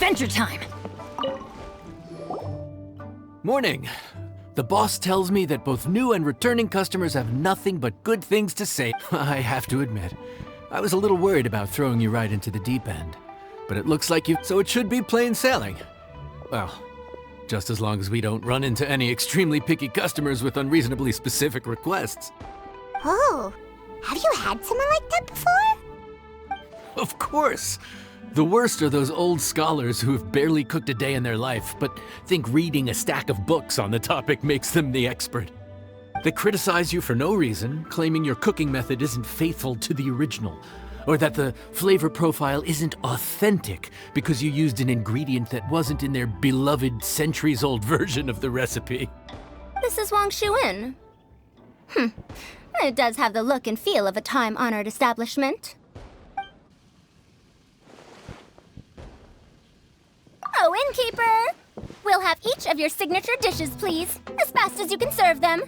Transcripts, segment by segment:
adventure time! Morning. The boss tells me that both new and returning customers have nothing but good things to say. I have to admit, I was a little worried about throwing you right into the deep end. But it looks like so it should be plain sailing. Well, just as long as we don't run into any extremely picky customers with unreasonably specific requests. Oh, have you had someone like that before? Of course! The worst are those old scholars who have barely cooked a day in their life, but think reading a stack of books on the topic makes them the expert. They criticize you for no reason, claiming your cooking method isn't faithful to the original, or that the flavor profile isn't authentic because you used an ingredient that wasn't in their beloved centuries-old version of the recipe. This is Wang Shuin. It does have the look and feel of a time-honored establishment. Oh, innkeeper! We'll have each of your signature dishes, please, as fast as you can serve them.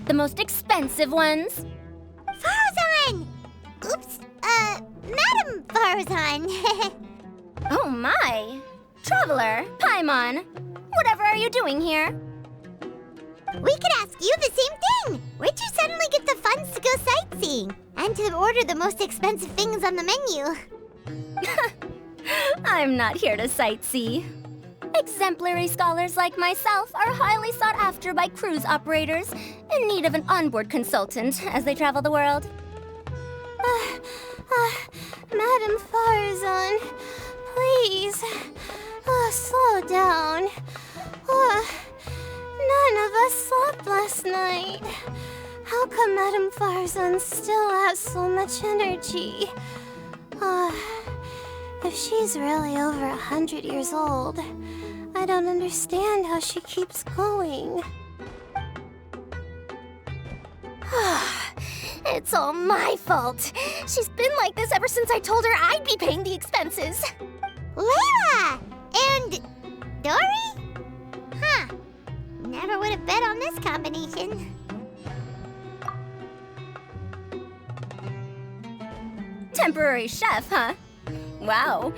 The most expensive ones. Farzan! Oops, Madam Farzan. Oh my! Traveler, Paimon, whatever are you doing here? We could ask you the same thing! Where'd you suddenly get the funds to go sightseeing? And to order the most expensive things on the menu? I'm not here to sightsee. Exemplary scholars like myself are highly sought after by cruise operators in need of an onboard consultant as they travel the world. Madam Farzan, please, slow down. None of us slept last night. How come Madam Farzan still has so much energy? If she's really over 100 years old, I don't understand how she keeps going. It's all my fault. She's been like this ever since I told her I'd be paying the expenses. Layla! And Dory? Huh. Never would have bet on this combination. Temporary chef, huh? Wow,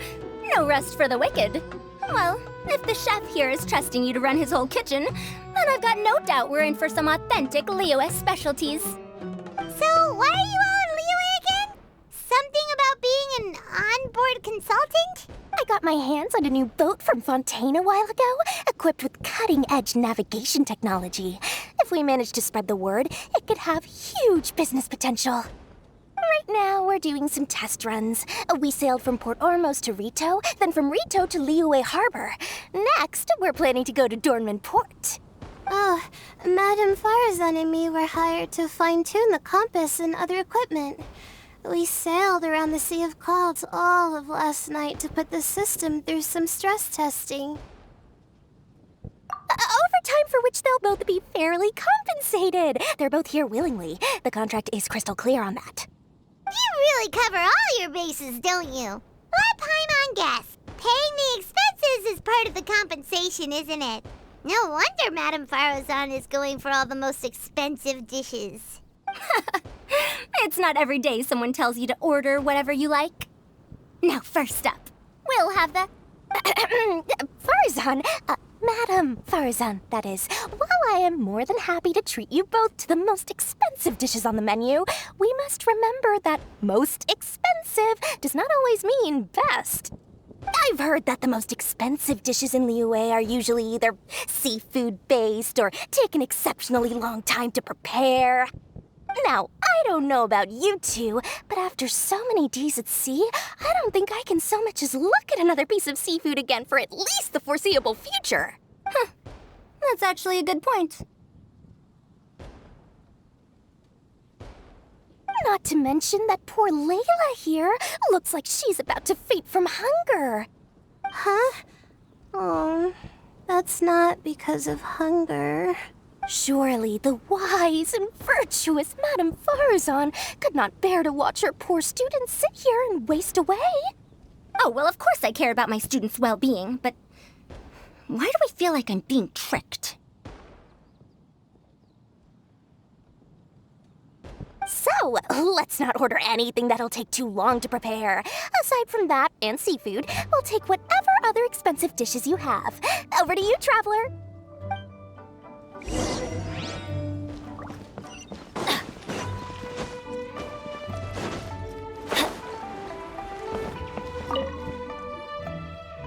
no rest for the wicked. Well, if the chef here is trusting you to run his whole kitchen, then I've got no doubt we're in for some authentic Liyue specialties. So, why are you all in Liyue again? Something about being an onboard consultant? I got my hands on a new boat from Fontaine a while ago, equipped with cutting-edge navigation technology. If we manage to spread the word, it could have huge business potential. Right now, we're doing some test runs. We sailed from Port Ormos to Rito, then from Rito to Liyue Harbor. Next, we're planning to go to Dornman Port. Oh, Madam Farzan and me were hired to fine-tune the compass and other equipment. We sailed around the Sea of Clouds all of last night to put the system through some stress testing. Overtime for which they'll both be fairly compensated. They're both here willingly. The contract is crystal clear on that. You really cover all your bases, don't you? Let Paimon guess. Paying the expenses is part of the compensation, isn't it? No wonder Madame Farzan is going for all the most expensive dishes. It's not every day someone tells you to order whatever you like. Now, first up, we'll have the... Farzan, Madam Farzan, that is. While I am more than happy to treat you both to the most expensive dishes on the menu, we must remember that most expensive does not always mean best. I've heard that the most expensive dishes in Liyue are usually either seafood-based or take an exceptionally long time to prepare. Now, I don't know about you two, but after so many days at sea, I don't think I can so much as look at another piece of seafood again for at least the foreseeable future. That's actually a good point. Not to mention that poor Layla here looks like she's about to faint from hunger. Huh? Oh, that's not because of hunger. Surely the wise and virtuous Madame Farzan could not bear to watch her poor students sit here and waste away. Oh, well, of course I care about my students' well-being, but why do I feel like I'm being tricked? So, let's not order anything that'll take too long to prepare. Aside from that and seafood, we'll take whatever other expensive dishes you have. Over to you, Traveler.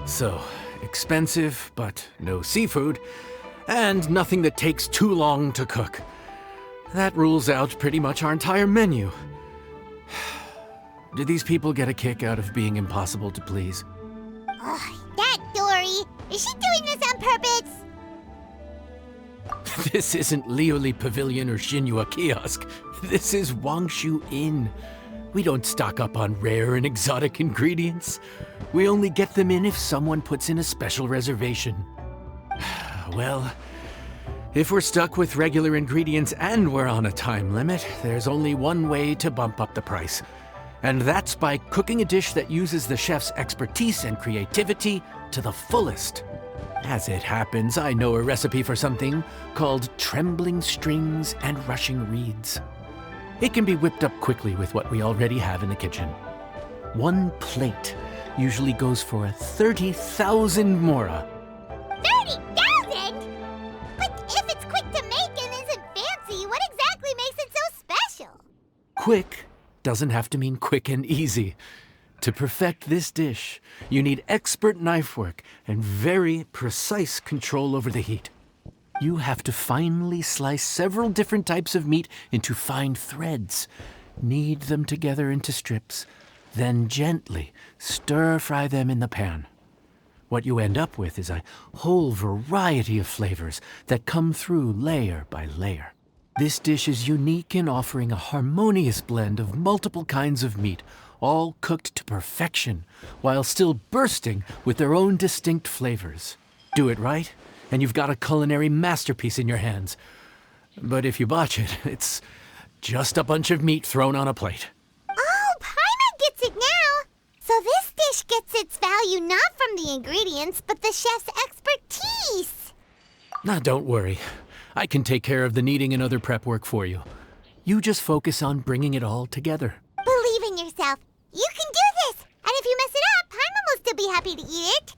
So, expensive, but no seafood, and nothing that takes too long to cook. That rules out pretty much our entire menu. Do these people get a kick out of being impossible to please? Ugh, that Dory! Is she doing this on purpose? This isn't Lioli Pavilion or Shinua Kiosk. This is Wangshu Inn. We don't stock up on rare and exotic ingredients. We only get them in if someone puts in a special reservation. Well, if we're stuck with regular ingredients and we're on a time limit, there's only one way to bump up the price. And that's by cooking a dish that uses the chef's expertise and creativity to the fullest. As it happens, I know a recipe for something called trembling strings and rushing reeds. It can be whipped up quickly with what we already have in the kitchen. One plate usually goes for 30,000 mora. 30,000? But if it's quick to make and isn't fancy, what exactly makes it so special? Quick doesn't have to mean quick and easy. To perfect this dish, you need expert knife work and very precise control over the heat. You have to finely slice several different types of meat into fine threads, knead them together into strips, then gently stir-fry them in the pan. What you end up with is a whole variety of flavors that come through layer by layer. This dish is unique in offering a harmonious blend of multiple kinds of meat, all cooked to perfection, while still bursting with their own distinct flavors. Do it right, and you've got a culinary masterpiece in your hands. But if you botch it, it's just a bunch of meat thrown on a plate. Oh, Paimon gets it now! So this dish gets its value not from the ingredients, but the chef's expertise! Now, don't worry. I can take care of the kneading and other prep work for you. You just focus on bringing it all together. Believe in yourself. You can do this! And if you mess it up, Paimon will still be happy to eat it.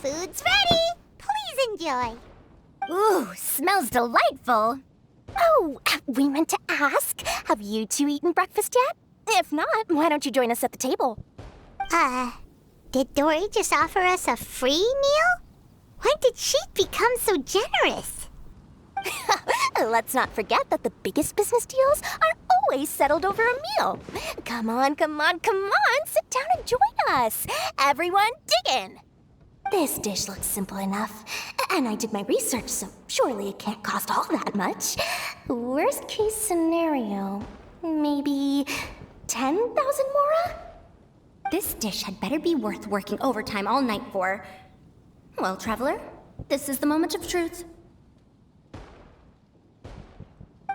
Food's ready! Please enjoy. Ooh, smells delightful. Oh, we meant to ask, have you two eaten breakfast yet? If not, why don't you join us at the table? Did Dory just offer us a free meal? When did she become so generous? Let's not forget that the biggest business deals are always settled over a meal. Come on, come on, come on, sit down and join us. Everyone, dig in. This dish looks simple enough, and I did my research, so surely it can't cost all that much. Worst case scenario, maybe 10,000 mora? This dish had better be worth working overtime all night for. Well, Traveler, this is the moment of truth.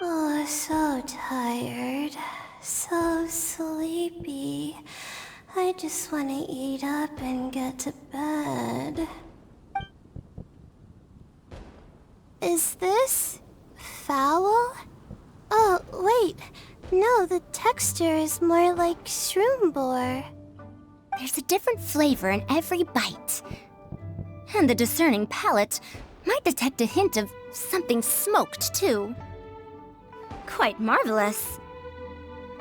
Oh, so tired. So sleepy. I just want to eat up and get to bed. Is this foul? Oh, wait. No, the texture is more like shroom boar. There's a different flavor in every bite. And the discerning palate might detect a hint of something smoked, too. Quite marvelous.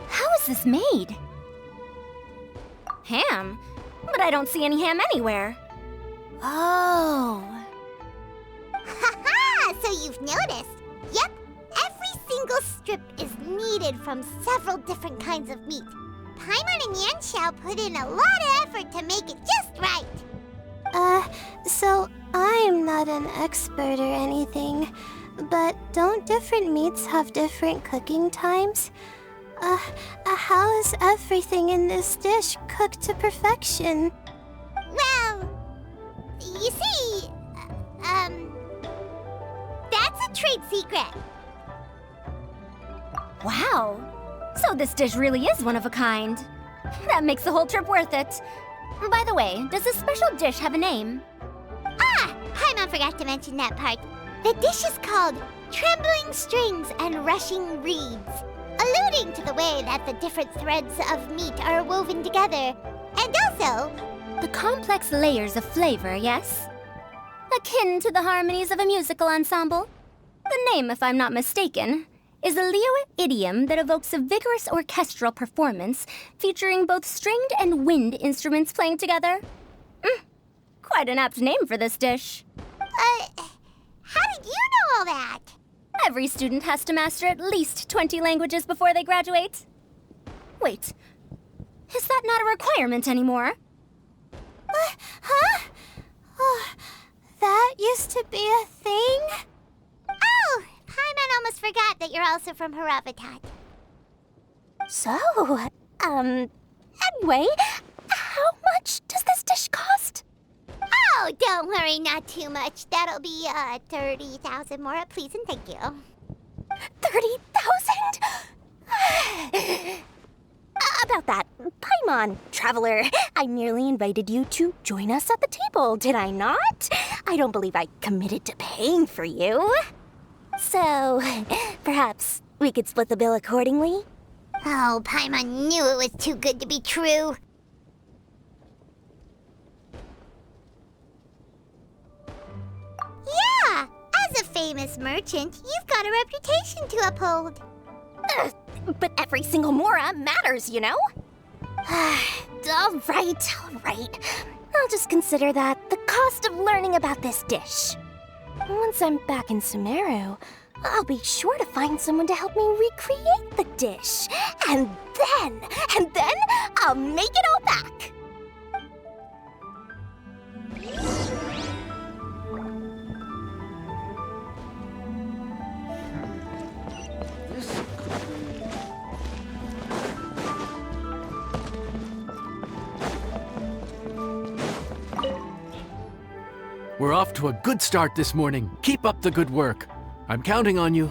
How is this made? Ham? But I don't see any ham anywhere. Oh. Haha! So you've noticed. Yep, every single strip is kneaded from several different kinds of meat. Paimon and Yanxiao put in a lot of effort to make it just right. So I'm not an expert or anything, but don't different meats have different cooking times? How is everything in this dish cooked to perfection? Well, you see, that's a trade secret. Wow. So this dish really is one of a kind. That makes the whole trip worth it. By the way, does this special dish have a name? Ah, Paimon forgot to mention that part. The dish is called Trembling Strings and Rushing Reeds, alluding to the way that the different threads of meat are woven together. And also, The complex layers of flavor, yes? Akin to the harmonies of a musical ensemble? The name, if I'm not mistaken, is a Liyue idiom that evokes a vigorous orchestral performance featuring both stringed and wind instruments playing together. Quite an apt name for this dish. how did you know all that? Every student has to master at least 20 languages before they graduate. Wait, is that not a requirement anymore? Huh? Oh, that used to be a thing? Oh, Paimon almost forgot that you're also from Haravatat. So, anyway, how much does this dish cost? Oh, don't worry, not too much. That'll be 30,000 more, please and thank you. 30,000? About that, Paimon, traveler, I nearly invited you to join us at the table, did I not? I don't believe I committed to paying for you. So, perhaps we could split the bill accordingly? Oh, Paimon knew it was too good to be true. Yeah, as a famous merchant, you've got a reputation to uphold. But every single mora matters, you know? All right. I'll just consider that the cost of learning about this dish. Once I'm back in Sumeru, I'll be sure to find someone to help me recreate the dish. And then I'll make it all back. We're off to a good start this morning. Keep up the good work. I'm counting on you.